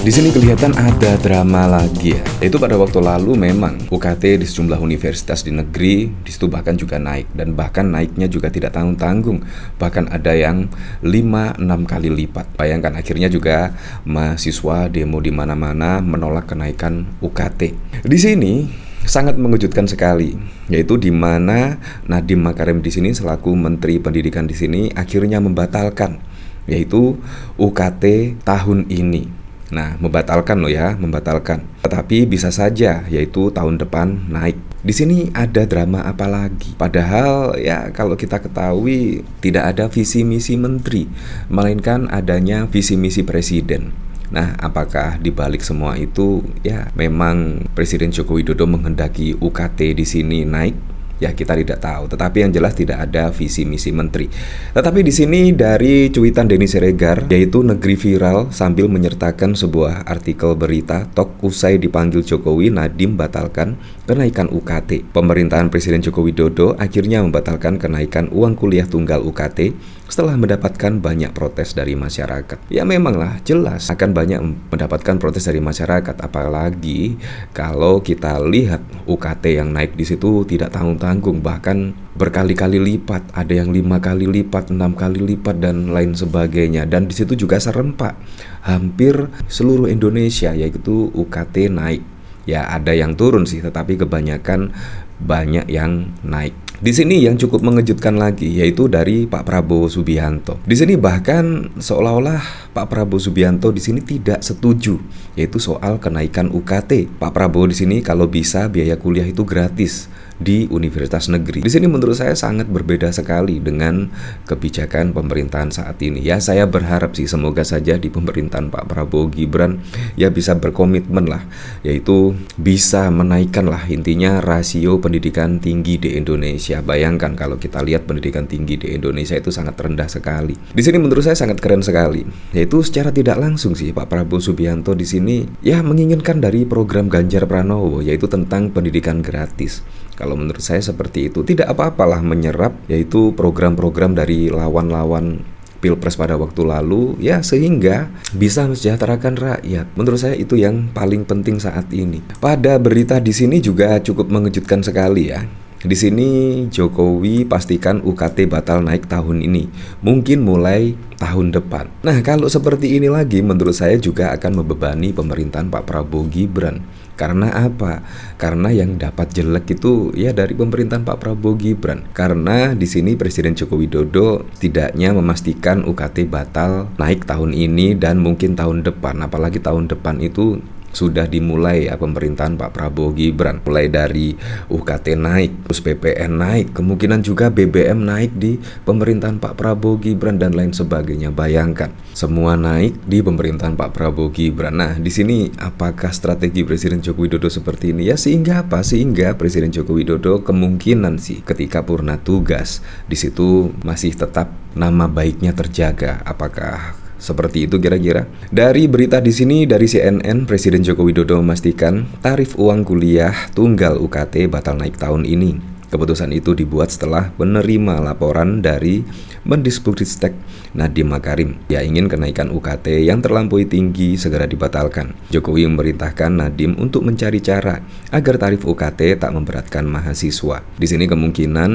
Di sini kelihatan ada drama lagi ya. Yaitu pada waktu lalu memang UKT di sejumlah universitas di negeri di situ bahkan juga naik, dan bahkan naiknya juga tidak tanggung-tanggung. Bahkan ada yang 5-6 kali lipat. Bayangkan, akhirnya juga mahasiswa demo di mana-mana menolak kenaikan UKT. Di sini sangat mengejutkan sekali, yaitu di mana Nadiem Makarim di sini selaku Menteri Pendidikan di sini akhirnya membatalkan yaitu UKT tahun ini. Nah, membatalkan loh ya, membatalkan. Tetapi bisa saja yaitu tahun depan naik. Di sini ada drama apa lagi? Padahal ya kalau kita ketahui tidak ada visi misi menteri, melainkan adanya visi misi presiden. Nah, apakah di balik semua itu ya memang Presiden Joko Widodo menghendaki UKT di sini naik? Ya, kita tidak tahu, tetapi yang jelas tidak ada visi misi menteri. Tetapi di sini dari cuitan Denny Siregar, yaitu negeri viral sambil menyertakan sebuah artikel berita tok usai dipanggil Jokowi, Nadiem batalkan kenaikan UKT. Pemerintahan Presiden Joko Widodo akhirnya membatalkan kenaikan uang kuliah tunggal UKT setelah mendapatkan banyak protes dari masyarakat. Ya memanglah jelas akan banyak mendapatkan protes dari masyarakat, apalagi kalau kita lihat UKT yang naik di situ tidak tanggung-tanggung, bahkan berkali-kali lipat, ada yang 5 kali lipat, 6 kali lipat dan lain sebagainya. Dan di situ juga serempak hampir seluruh Indonesia, yaitu UKT naik. Ya ada yang turun sih, tetapi kebanyakan banyak yang naik. Di sini yang cukup mengejutkan lagi yaitu dari Pak Prabowo Subianto. Di sini bahkan seolah-olah Pak Prabowo Subianto di sini tidak setuju yaitu soal kenaikan UKT. Pak Prabowo di sini kalau bisa biaya kuliah itu gratis di universitas negeri. Di sini menurut saya sangat berbeda sekali dengan kebijakan pemerintahan saat ini. Ya saya berharap sih semoga saja di pemerintahan Pak Prabowo Gibran ya bisa berkomitmen lah, yaitu bisa menaikkan lah intinya rasio pendidikan tinggi di Indonesia. Bayangkan kalau kita lihat pendidikan tinggi di Indonesia itu sangat rendah sekali. Di sini menurut saya sangat keren sekali, yaitu secara tidak langsung sih Pak Prabowo Subianto di sini ya menginginkan dari program Ganjar Pranowo yaitu tentang pendidikan gratis. Kalau menurut saya seperti itu, tidak apa-apalah menyerap yaitu program-program dari lawan-lawan Pilpres pada waktu lalu ya sehingga bisa mensejahterakan rakyat. Menurut saya itu yang paling penting saat ini. Pada berita di sini juga cukup mengejutkan sekali ya. Di sini Jokowi pastikan UKT batal naik tahun ini, mungkin mulai tahun depan. Nah, kalau seperti ini lagi menurut saya juga akan membebani pemerintahan Pak Prabowo Gibran. Karena apa? Karena yang dapat jelek itu ya dari pemerintahan Pak Prabowo Gibran. Karena di sini Presiden Joko Widodo tidaknya memastikan UKT batal naik tahun ini dan mungkin tahun depan. Apalagi tahun depan itu sudah dimulai ya pemerintahan Pak Prabowo Gibran, mulai dari UKT naik, terus PPN naik, kemungkinan juga BBM naik di pemerintahan Pak Prabowo Gibran dan lain sebagainya. Bayangkan semua naik di pemerintahan Pak Prabowo Gibran. Nah, di sini apakah strategi Presiden Joko Widodo seperti ini ya? Sehingga apa? Sehingga Presiden Joko Widodo kemungkinan sih ketika purna tugas di situ masih tetap nama baiknya terjaga. Apakah seperti itu kira-kira? Dari berita di sini dari CNN, Presiden Joko Widodo memastikan tarif uang kuliah tunggal UKT batal naik tahun ini. Keputusan itu dibuat setelah menerima laporan dari Mendikbudristek Nadiem Makarim. Dia ingin kenaikan UKT yang terlampaui tinggi segera dibatalkan. Jokowi memerintahkan Nadiem untuk mencari cara agar tarif UKT tak memberatkan mahasiswa. Di sini kemungkinan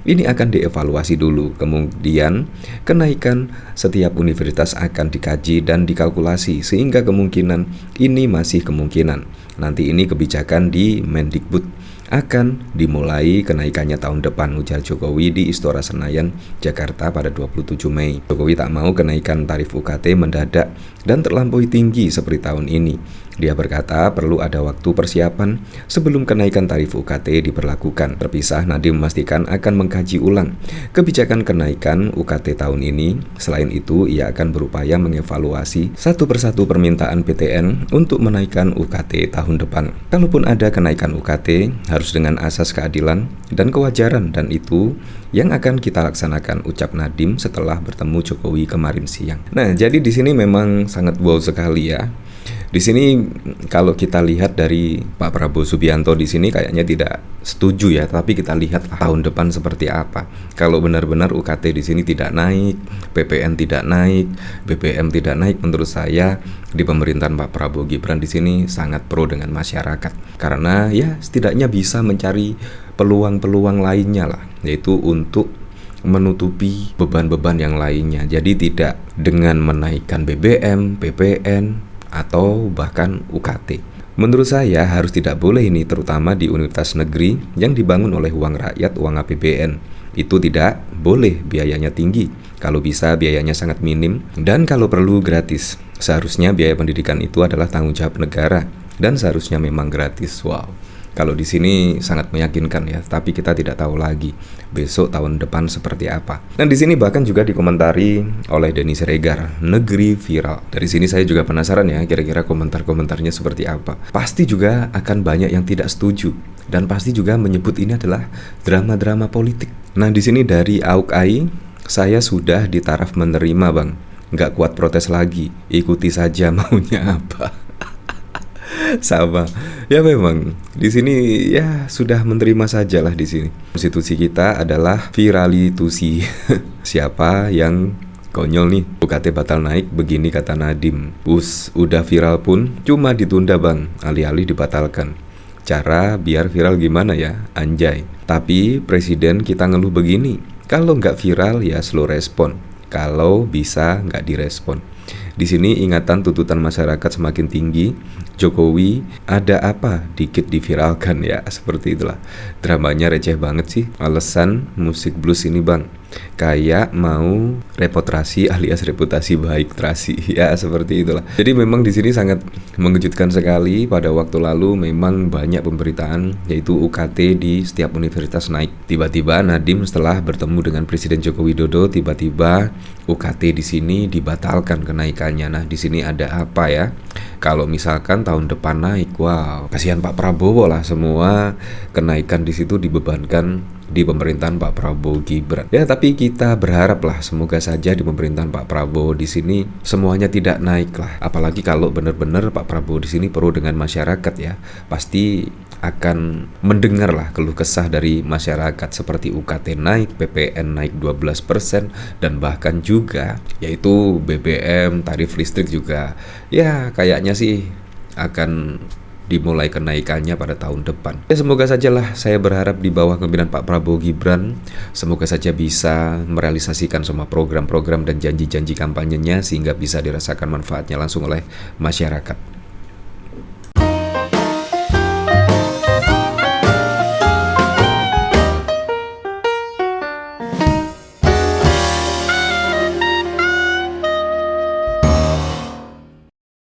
ini akan dievaluasi dulu. Kemudian kenaikan setiap universitas akan dikaji dan dikalkulasi sehingga kemungkinan ini masih kemungkinan. Nanti ini kebijakan di Mendikbud akan dimulai kenaikannya tahun depan, ujar Jokowi di Istora Senayan, Jakarta pada 27 Mei. Jokowi tak mau kenaikan tarif UKT mendadak dan terlampaui tinggi seperti tahun ini. Dia berkata perlu ada waktu persiapan sebelum kenaikan tarif UKT diberlakukan. Terpisah, Nadiem memastikan akan mengkaji ulang kebijakan kenaikan UKT tahun ini. Selain itu, ia akan berupaya mengevaluasi satu persatu permintaan PTN untuk menaikkan UKT tahun depan. Kalaupun ada kenaikan UKT, harus dengan asas keadilan dan kewajaran, dan itu yang akan kita laksanakan, ucap Nadiem setelah bertemu Jokowi kemarin siang. Nah, jadi di sini memang sangat wow sekali ya. Di sini kalau kita lihat dari Pak Prabowo Subianto di sini kayaknya tidak setuju ya, tapi kita lihat tahun depan seperti apa. Kalau benar-benar UKT di sini tidak naik, PPN tidak naik, BBM tidak naik, menurut saya di pemerintahan Pak Prabowo Gibran di sini sangat pro dengan masyarakat. Karena ya setidaknya bisa mencari peluang-peluang lainnya lah, yaitu untuk menutupi beban-beban yang lainnya. Jadi tidak dengan menaikkan BBM, PPN, atau bahkan UKT. Menurut saya harus tidak boleh ini, terutama di universitas negeri yang dibangun oleh uang rakyat, uang APBN. Itu tidak boleh biayanya tinggi. Kalau bisa biayanya sangat minim, dan kalau perlu gratis. Seharusnya biaya pendidikan itu adalah tanggung jawab negara dan seharusnya memang gratis. Wow. Kalau di sini sangat meyakinkan ya, tapi kita tidak tahu lagi besok tahun depan seperti apa. Dan di sini bahkan juga dikomentari oleh Denny Siregar, negeri viral. Dari sini saya juga penasaran ya, kira-kira komentar-komentarnya seperti apa. Pasti juga akan banyak yang tidak setuju dan pasti juga menyebut ini adalah drama-drama politik. Nah, di sini dari AUKAI, saya sudah di taraf menerima, Bang. Nggak kuat protes lagi, ikuti saja maunya apa. Sama ya, memang di sini ya sudah menerima sajalah. Di sini konstitusi kita adalah viralitusi. Siapa yang konyol nih, UKT batal naik begini kata Nadiem. Udah viral pun cuma ditunda, Bang, alih-alih dibatalkan. Cara biar viral gimana ya, anjay. Tapi presiden kita ngeluh begini, kalau nggak viral ya slow respon, kalau bisa nggak direspon. Di sini ingatan tuntutan masyarakat semakin tinggi. Jokowi ada apa dikit diviralkan ya, seperti itulah. Dramanya receh banget sih. Alasan musik blues ini, Bang, kayak mau reputasi alias reputasi baik terasi ya, seperti itulah. Jadi memang di sini sangat mengejutkan sekali. Pada waktu lalu memang banyak pemberitaan yaitu UKT di setiap universitas naik. Tiba-tiba Nadiem setelah bertemu dengan Presiden Joko Widodo, tiba-tiba UKT di sini dibatalkan kenaikannya. Nah, di sini ada apa ya? Kalau misalkan tahun depan naik, wow, kasihan Pak Prabowo lah, semua kenaikan di situ dibebankan di pemerintahan Pak Prabowo Gibran. Ya, tapi kita berharap lah semoga saja di pemerintahan Pak Prabowo di sini semuanya tidak naik lah. Apalagi kalau benar-benar Pak Prabowo di sini pro dengan masyarakat ya, pasti akan mendengar lah keluh kesah dari masyarakat seperti UKT naik, PPN naik 12%, dan bahkan juga yaitu BBM, tarif listrik juga ya kayaknya sih akan dimulai kenaikannya pada tahun depan. Ya, semoga sajalah, saya berharap di bawah kepemimpinan Pak Prabowo Gibran, semoga saja bisa merealisasikan semua program-program dan janji-janji kampanyenya sehingga bisa dirasakan manfaatnya langsung oleh masyarakat.